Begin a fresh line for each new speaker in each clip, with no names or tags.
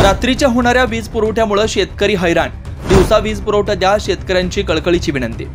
रात्रीच्या होणाऱ्या वीज पुरवठ्यामुळे शेतकरी हैराण। दिवसा वीज पुरवठा द्या, शेतकऱ्यांची कळकळीची विनंती।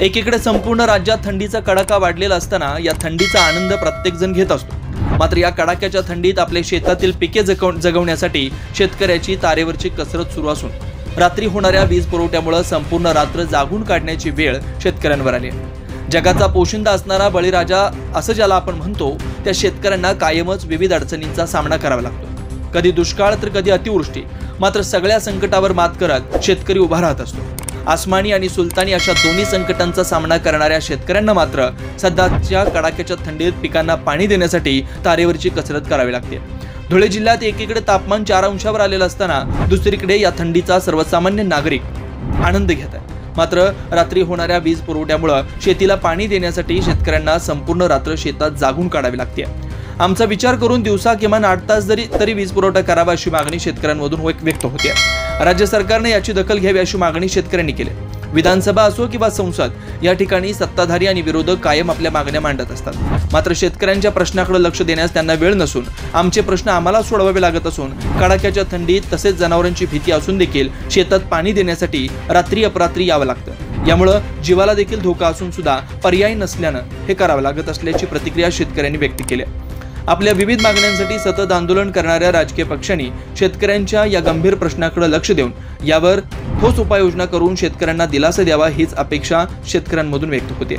एकीकडे संपूर्ण राज्यात थंडीचा कडाका वाढलेला असताना या थंडीचा आनंद प्रत्येक जण घेत असतो। मात्र या कडाक्याच्या थंडीत आपले शेतातील पिके जगवण्यासाठी शेतकऱ्याची तारेवरची कसरत सुरू असून रात्री होणाऱ्या वीज पुरवठ्यामुळे संपूर्ण रात्र जागून काढण्याची वेळ शेतकऱ्यांवर आली आहे। जगाचा पोशिंदा असणारा बळीराजा असं ज्याला आपण म्हणतो, त्या शेतकऱ्यांना कायमच विविध अडचणींचा सामना करावा लागतो। कधी दुष्काळ तर कधी अतिवृष्टी। मात्र सगळ्या संकटावर मात करत शेतकरी उभा राहत असतो। आसमानी आणि सुलतानी अशा दोन्ही संकटांचा सामना करणाऱ्या शेतकऱ्यांना मात्र सध्याच्या कडाक्याच्या थंडीत पिकांना पाणी देण्यासाठी तारेवरची कसरत करावी लागते। धुळे जिल्ह्यात एकीकडे तापमान 4 अंशावर आलेलं असताना दुसरीकडे या थंडीचा सर्वसामान्य नागरिक आनंद घेत आहे। मात्र रात्री होणाऱ्या वीज पुरवठ्यामुळे शेतीला पाणी देण्यासाठी शेतकऱ्यांना संपूर्ण रात्र शेतात जागून काढावी लागते। आमचा विचार करून दिवसा किमान 8 तास तरी वीज पुरवठा करावा अशी मागणी शेतकऱ्यांमधून व्यक्त होते। राज्य सरकारने याची दखल घ्यावी अशी मागणी शेतकऱ्यांनी केली। विधानसभा असो किंवा संसद या ठिकाणी सत्ताधारी आणि विरोधक कायम आपल्या मागण्या मांडत असतात। मात्र शेतकऱ्यांच्या प्रश्नाकडे लक्ष देण्यास त्यांना वेळ नसून आमचे प्रश्न आम्हाला सोडवावे लागत असून कडाक्याच्या थंडीत तसेच जनावरांची भीती असून देखील शेतात पाणी देण्यासाठी रात्री अपरात्री यावं लागतं। यामुळे जीवाला देखील धोका असून सुद्धा पर्याय नसल्यानं हे करावं लागत असल्याची प्रतिक्रिया शेतकऱ्यांनी व्यक्त केली। आपल्या विविध मागण्यांसाठी सतत आंदोलन करणाऱ्या राजकीय पक्षांनी शेतकऱ्यांच्या या गंभीर प्रश्नाकडे लक्ष देऊन यावर ठोस उपाययोजना करून शेतकऱ्यांना दिलासा द्यावा हीच अपेक्षा शेतकऱ्यांमधून व्यक्त होते।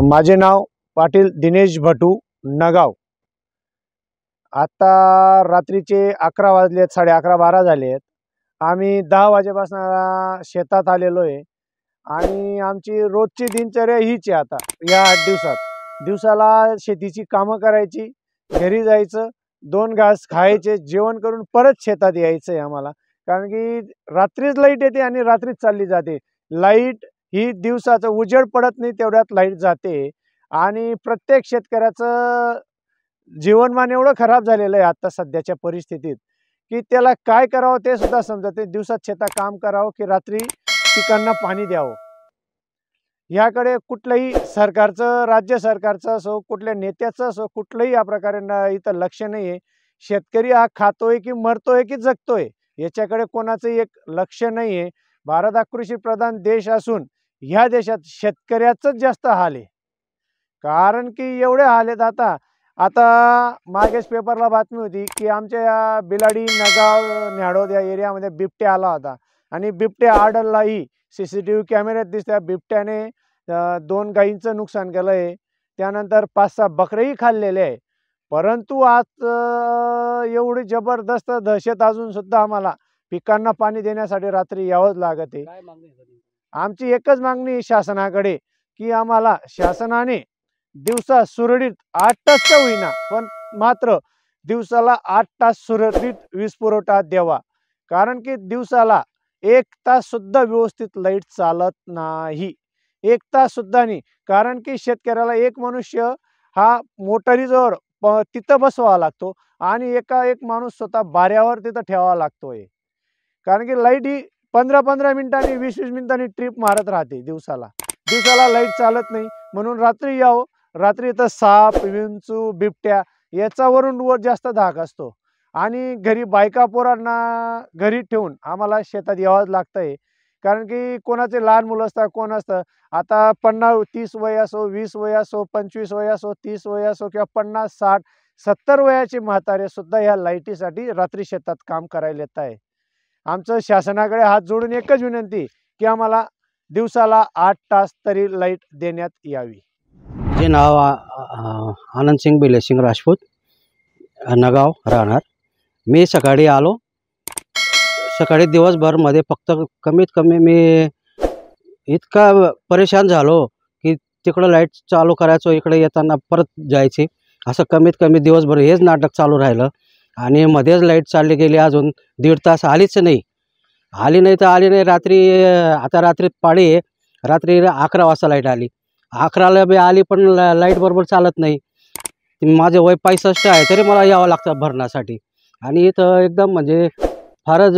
माझे नाव पाटील दिनेश भटू नगाव। आता रात्रीचे 11 वाजलेत, 11:30-12 झालेत। आम्ही 10 वाजेपासून शेतात आलेलो आहे आणि आमची रोजची दिनचर्या हीच आहे। आता या 8 दिवसात दिवसाला शेतीची कामं करायची, घरी जायचं, 2 घास खायचे, जेवण करून परत शेतात यायचं आहे आम्हाला। कारण की रात्रीच लाईट येते आणि रात्रीच चालली जाते। लाईट ही दिवसाचं उजेड पडत नाही तेवढ्यात लाईट जाते आणि प्रत्येक शेतकऱ्याचं जीवनमान एवढं खराब झालेलं आहे आता सध्याच्या परिस्थितीत की त्याला काय करावं ते सुद्धा समजत नाही। दिवसात शेतात काम करावं की रात्री पिकांना पाणी द्यावं, याकडे कुठलंही सरकारचं, राज्य सरकारचं असो, कुठल्या नेत्याचं असो, कुठलंही या प्रकारे इथं लक्ष नाही आहे। शेतकरी हा खातोय की मरतोय की जगतोय याच्याकडे कोणाचं एक लक्ष नाही आहे। भारत हा कृषीप्रधान देश असून ह्या देशात शेतकऱ्याचंच जास्त हाल आहे। कारण की एवढे हाल आहेत। आता मागेच पेपरला बातमी होती की आमच्या या बिलाडी, नगाव, न्याडोद या एरियामध्ये बिबट्या आला होता आणि बिबट्या आढळलाही। CCTV कॅमेऱ्यात दिसत्या बिबट्याने 2 गायींचं नुकसान केलं आहे, त्यानंतर 5-6 बकरेही खाल्लेले आहे। परंतु आज एवढी जबरदस्त दहशत अजून सुद्धा आम्हाला पिकांना पाणी देण्यासाठी रात्री यावंच लागत आहे। आमची एकच मागणी शासनाकडे की आम्हाला शासनाने दिवसा सुरळीत 8 तास का होईना पण मात्र दिवसाला 8 तास सुरळीत वीज पुरवठा द्यावा। कारण की दिवसाला 1 तास सुद्धा व्यवस्थित लाईट चालत नाही, 1 तास सुद्धा नाही। कारण की शेतकऱ्याला एक मनुष्य हा मोटारीजवळ तिथं बसवावा लागतो आणि एक माणूस स्वतः बाऱ्यावर तिथं ठेवावा लागतोय। कारण की लाईट ही 15-15 मिनिटांनी, 20-20 मिनिटांनी ट्रिप मारत राहते दिवसाला लाईट चालत नाही। म्हणून रात्री यावं, रात्री इथं साप, विंचू, बिबट्या याच्यावरून वर जास्त धाक असतो आणि घरी बायका पोरांना घरी ठेवून आम्हाला शेतात यावंच लागतंय। कारण की कोणाचे लहान मुलं असतात, कोण असतं आता 50-30 वय असो, 20 वय असो, 25 वय असो, 30 वय असो किंवा 50-60-70 वयाचे म्हातारे सुद्धा या लाईटीसाठी रात्री शेतात काम करायला येत आहे। आमचं शासनाकडे हात जोडून एकच विनंती की आम्हाला दिवसाला 8 तास तरी लाईट देण्यात यावी।
जे नाव आनंदसिंग बिलेसिंग राजपूत, नगाव राहणार। मी सकाळी आलो, सकाळी दिवसभरमध्ये फक्त कमीत कमी मी इतका परेशान झालो की तिकडं लाईट चालू करायचो, इकडे येताना परत जायची, असं कमीत कमी दिवसभर हेच नाटक चालू राहिलं। आणि मध्येच लाईट चालली गेली, अजून 1.5 तास आली नाही। आता रात्री पाळी आहे, रात्री 11 वाजता लाईट आली, 11ला बी आली पण लाईट बरोबर चालत नाही। माझे वय 65 आहे तरी मला यावं लागतं भरण्यासाठी। आणि इथं एकदम म्हणजे फारच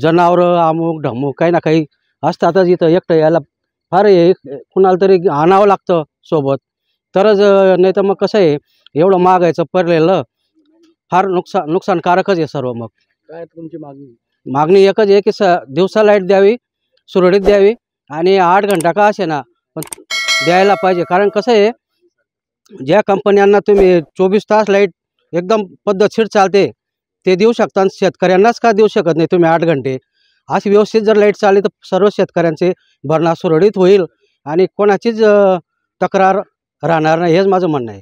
जनावरं अमुक ढमुक काही ना काही असतातच। इथं एकटं यायला फार कुणाला तरी आणावं लागतं सोबत तरच, नाही तर मग कसं आहे एवढं मागायचं पडलेलं फार नुकसानकारकच आहे सर्व। मग काय तुमची मागणी एकच आहे की दिवसा लाईट द्यावी, सुरळीत द्यावी आणि 8 घंटा का असे ना पण द्यायला पाहिजे. कारण कसं आहे, ज्या कंपन्यांना तुम्ही 24 तास लाईट एकदम पद्धतशीर चालते ते देऊ शकता, शेतकऱ्यांनाच का देऊ शकत नाही तुम्ही 8 घंटे. अशी व्यवस्थित जर लाईट चालली तर सर्व शेतकऱ्यांचे भरणा सुरळीत होईल आणि कोणाचीच तक्रार राहणार नाही, हेच माझं म्हणणं आहे.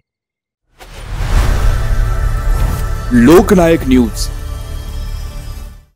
लोकनायक न्यूज.